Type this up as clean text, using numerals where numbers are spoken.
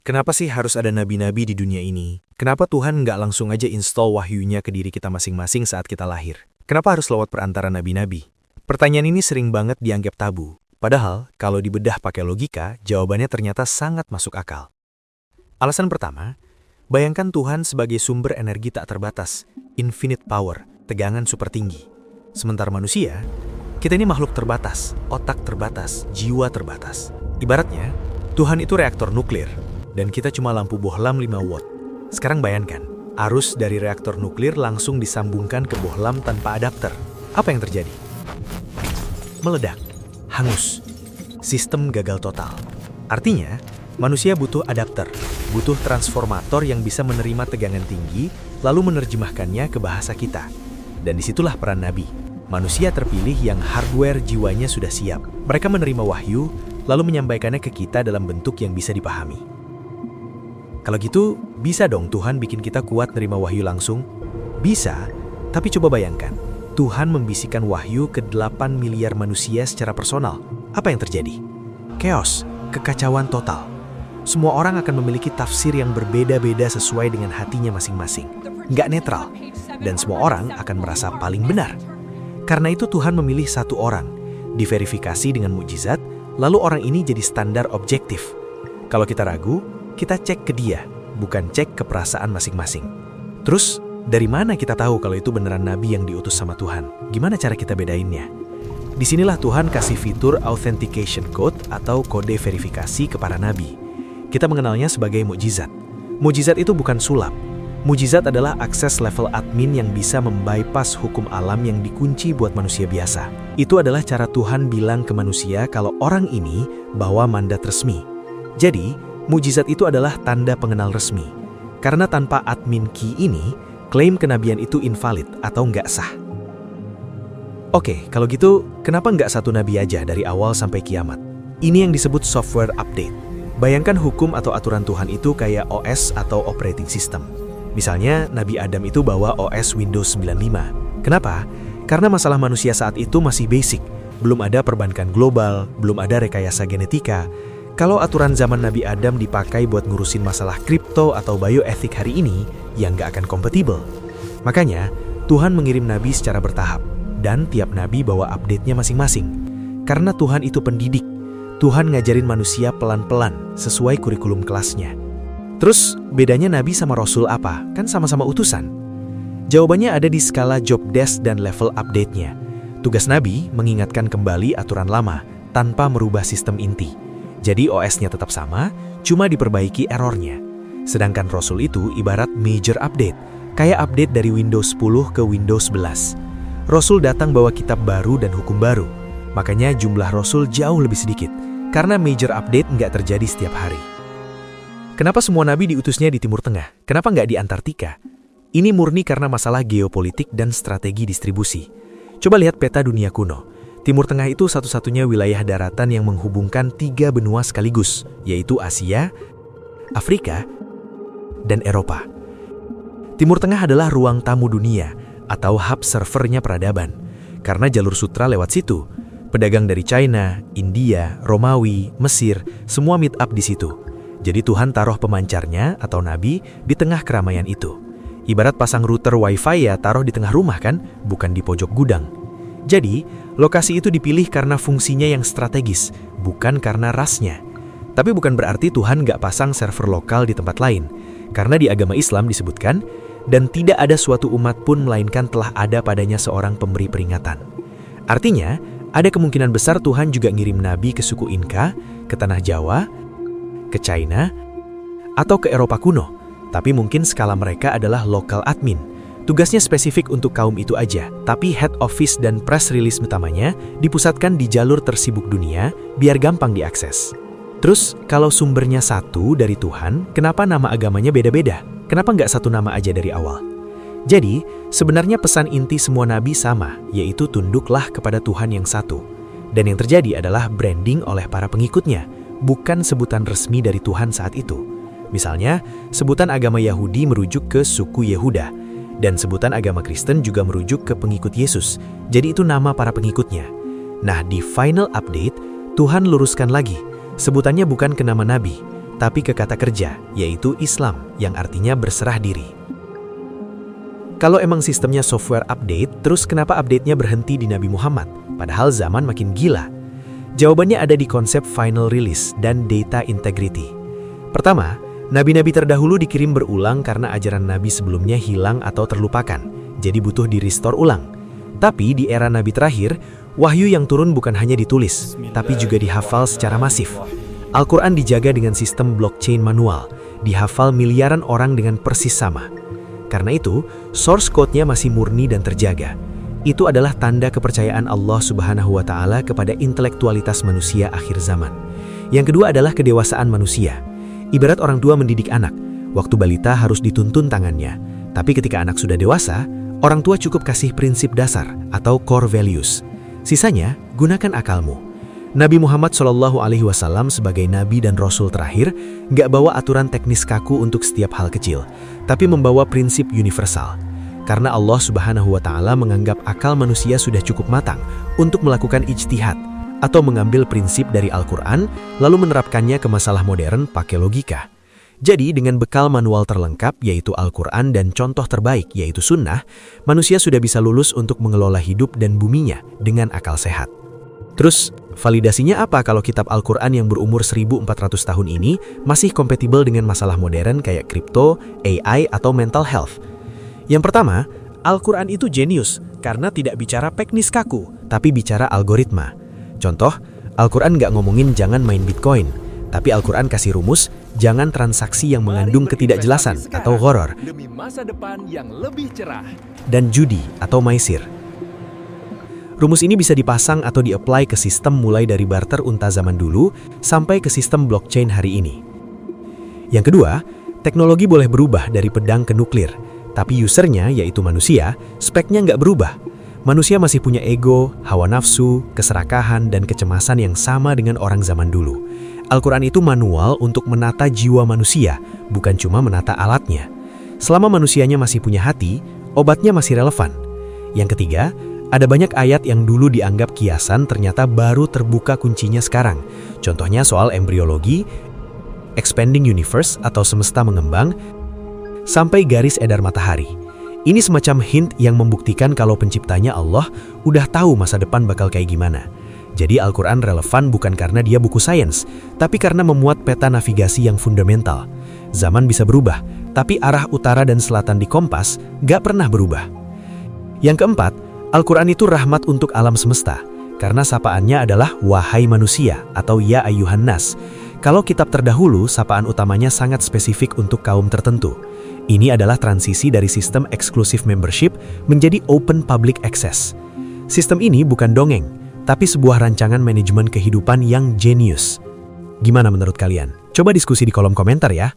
Kenapa sih harus ada nabi-nabi di dunia ini? Kenapa Tuhan nggak langsung aja install wahyunya ke diri kita masing-masing saat kita lahir? Kenapa harus lewat perantara nabi-nabi? Pertanyaan ini sering banget dianggap tabu. Padahal, kalau dibedah pakai logika, jawabannya ternyata sangat masuk akal. Alasan pertama, bayangkan Tuhan sebagai sumber energi tak terbatas, infinite power, tegangan super tinggi. Sementara manusia, kita ini makhluk terbatas, otak terbatas, jiwa terbatas. Ibaratnya, Tuhan itu reaktor nuklir, dan kita cuma lampu bohlam 5 watt. Sekarang bayangkan, arus dari reaktor nuklir langsung disambungkan ke bohlam tanpa adapter. Apa yang terjadi? Meledak, hangus, sistem gagal total. Artinya, manusia butuh adapter, butuh transformator yang bisa menerima tegangan tinggi, lalu menerjemahkannya ke bahasa kita. Dan disitulah peran nabi. Manusia terpilih yang hardware jiwanya sudah siap. Mereka menerima wahyu, lalu menyampaikannya ke kita dalam bentuk yang bisa dipahami. Kalau gitu, bisa dong Tuhan bikin kita kuat nerima wahyu langsung? Bisa, tapi coba bayangkan, Tuhan membisikkan wahyu ke 8 miliar manusia secara personal. Apa yang terjadi? Chaos, kekacauan total. Semua orang akan memiliki tafsir yang berbeda-beda sesuai dengan hatinya masing-masing. Nggak netral, dan semua orang akan merasa paling benar. Karena itu Tuhan memilih satu orang, diverifikasi dengan mukjizat, lalu orang ini jadi standar objektif. Kalau kita ragu, kita cek ke dia, bukan cek ke perasaan masing-masing. Terus, dari mana kita tahu kalau itu beneran nabi yang diutus sama Tuhan? Gimana cara kita bedainnya? Disinilah Tuhan kasih fitur authentication code atau kode verifikasi ke para nabi. Kita mengenalnya sebagai mukjizat. Mukjizat itu bukan sulap. Mukjizat adalah akses level admin yang bisa membypass hukum alam yang dikunci buat manusia biasa. Itu adalah cara Tuhan bilang ke manusia kalau orang ini bawa mandat resmi. Jadi, mukjizat itu adalah tanda pengenal resmi. Karena tanpa admin key ini, klaim kenabian itu invalid atau nggak sah. Oke, kalau gitu, kenapa nggak satu nabi aja dari awal sampai kiamat? Ini yang disebut software update. Bayangkan hukum atau aturan Tuhan itu kayak OS atau operating system. Misalnya, Nabi Adam itu bawa OS Windows 95. Kenapa? Karena masalah manusia saat itu masih basic. Belum ada perbankan global, belum ada rekayasa genetika. Kalau aturan zaman Nabi Adam dipakai buat ngurusin masalah kripto atau bioetik hari ini, ya nggak akan kompatibel. Makanya, Tuhan mengirim nabi secara bertahap, dan tiap nabi bawa update-nya masing-masing. Karena Tuhan itu pendidik, Tuhan ngajarin manusia pelan-pelan sesuai kurikulum kelasnya. Terus, bedanya nabi sama rasul apa? Kan sama-sama utusan. Jawabannya ada di skala job desk dan level update-nya. Tugas nabi mengingatkan kembali aturan lama, tanpa merubah sistem inti. Jadi OS-nya tetap sama, cuma diperbaiki errornya. Sedangkan Rasul itu ibarat major update, kayak update dari Windows 10 ke Windows 11. Rasul datang bawa kitab baru dan hukum baru. Makanya jumlah Rasul jauh lebih sedikit, karena major update nggak terjadi setiap hari. Kenapa semua nabi diutusnya di Timur Tengah? Kenapa nggak di Antartika? Ini murni karena masalah geopolitik dan strategi distribusi. Coba lihat peta dunia kuno. Timur Tengah itu satu-satunya wilayah daratan yang menghubungkan 3 benua sekaligus, yaitu Asia, Afrika, dan Eropa. Timur Tengah adalah ruang tamu dunia, atau hub servernya peradaban. Karena jalur sutra lewat situ, pedagang dari China, India, Romawi, Mesir, semua meet up di situ. Jadi Tuhan taruh pemancarnya, atau nabi, di tengah keramaian itu. Ibarat pasang router wifi ya taruh di tengah rumah kan, bukan di pojok gudang. Jadi, lokasi itu dipilih karena fungsinya yang strategis, bukan karena rasnya. Tapi bukan berarti Tuhan nggak pasang server lokal di tempat lain. Karena di agama Islam disebutkan, dan tidak ada suatu umat pun melainkan telah ada padanya seorang pemberi peringatan. Artinya, ada kemungkinan besar Tuhan juga ngirim nabi ke suku Inka, ke tanah Jawa, ke China, atau ke Eropa kuno. Tapi mungkin skala mereka adalah local admin. Tugasnya spesifik untuk kaum itu aja, tapi head office dan press release utamanya dipusatkan di jalur tersibuk dunia biar gampang diakses. Terus, kalau sumbernya satu dari Tuhan, kenapa nama agamanya beda-beda? Kenapa nggak satu nama aja dari awal? Jadi, sebenarnya pesan inti semua nabi sama, yaitu tunduklah kepada Tuhan yang satu. Dan yang terjadi adalah branding oleh para pengikutnya, bukan sebutan resmi dari Tuhan saat itu. Misalnya, sebutan agama Yahudi merujuk ke suku Yehuda, dan sebutan agama Kristen juga merujuk ke pengikut Yesus. Jadi itu nama para pengikutnya. Nah, di final update, Tuhan luruskan lagi. Sebutannya bukan ke nama nabi, tapi ke kata kerja, yaitu Islam, yang artinya berserah diri. Kalau emang sistemnya software update, terus kenapa update-nya berhenti di Nabi Muhammad, padahal zaman makin gila? Jawabannya ada di konsep final release dan data integrity. Pertama, nabi-nabi terdahulu dikirim berulang karena ajaran nabi sebelumnya hilang atau terlupakan, jadi butuh di-restore ulang. Tapi di era nabi terakhir, wahyu yang turun bukan hanya ditulis, tapi juga dihafal secara masif. Al-Quran dijaga dengan sistem blockchain manual, dihafal miliaran orang dengan persis sama. Karena itu, source code-nya masih murni dan terjaga. Itu adalah tanda kepercayaan Allah Subhanahu wa Ta'ala kepada intelektualitas manusia akhir zaman. Yang kedua adalah kedewasaan manusia. Ibarat orang tua mendidik anak, waktu balita harus dituntun tangannya. Tapi ketika anak sudah dewasa, orang tua cukup kasih prinsip dasar atau core values. Sisanya, gunakan akalmu. Nabi Muhammad SAW sebagai nabi dan rasul terakhir nggak bawa aturan teknis kaku untuk setiap hal kecil, tapi membawa prinsip universal. Karena Allah Subhanahu wa Ta'ala menganggap akal manusia sudah cukup matang untuk melakukan ijtihad atau mengambil prinsip dari Al-Quran lalu menerapkannya ke masalah modern pakai logika. Jadi dengan bekal manual terlengkap yaitu Al-Quran dan contoh terbaik yaitu sunnah, manusia sudah bisa lulus untuk mengelola hidup dan buminya dengan akal sehat. Terus, validasinya apa kalau kitab Al-Quran yang berumur 1400 tahun ini masih kompatibel dengan masalah modern kayak kripto, AI, atau mental health? Yang pertama, Al-Quran itu jenius karena tidak bicara teknis kaku, tapi bicara algoritma. Contoh, Al-Quran nggak ngomongin jangan main Bitcoin, tapi Al-Quran kasih rumus jangan transaksi yang mengandung ketidakjelasan atau horor, demi masa depan yang lebih cerah. Dan judi atau maisir. Rumus ini bisa dipasang atau di-apply ke sistem mulai dari barter unta zaman dulu sampai ke sistem blockchain hari ini. Yang kedua, teknologi boleh berubah dari pedang ke nuklir, tapi usernya, yaitu manusia, speknya nggak berubah. Manusia masih punya ego, hawa nafsu, keserakahan, dan kecemasan yang sama dengan orang zaman dulu. Al-Quran itu manual untuk menata jiwa manusia, bukan cuma menata alatnya. Selama manusianya masih punya hati, obatnya masih relevan. Yang ketiga, ada banyak ayat yang dulu dianggap kiasan ternyata baru terbuka kuncinya sekarang. Contohnya soal embriologi, expanding universe atau semesta mengembang, sampai garis edar matahari. Ini semacam hint yang membuktikan kalau penciptanya Allah udah tahu masa depan bakal kayak gimana. Jadi Al-Quran relevan bukan karena dia buku sains, tapi karena memuat peta navigasi yang fundamental. Zaman bisa berubah, tapi arah utara dan selatan di kompas gak pernah berubah. Yang keempat, Al-Quran itu rahmat untuk alam semesta, karena sapaannya adalah wahai manusia atau ya ayyuhan nas. Kalau kitab terdahulu, sapaan utamanya sangat spesifik untuk kaum tertentu. Ini adalah transisi dari sistem exclusive membership menjadi open public access. Sistem ini bukan dongeng, tapi sebuah rancangan manajemen kehidupan yang jenius. Gimana menurut kalian? Coba diskusi di kolom komentar ya.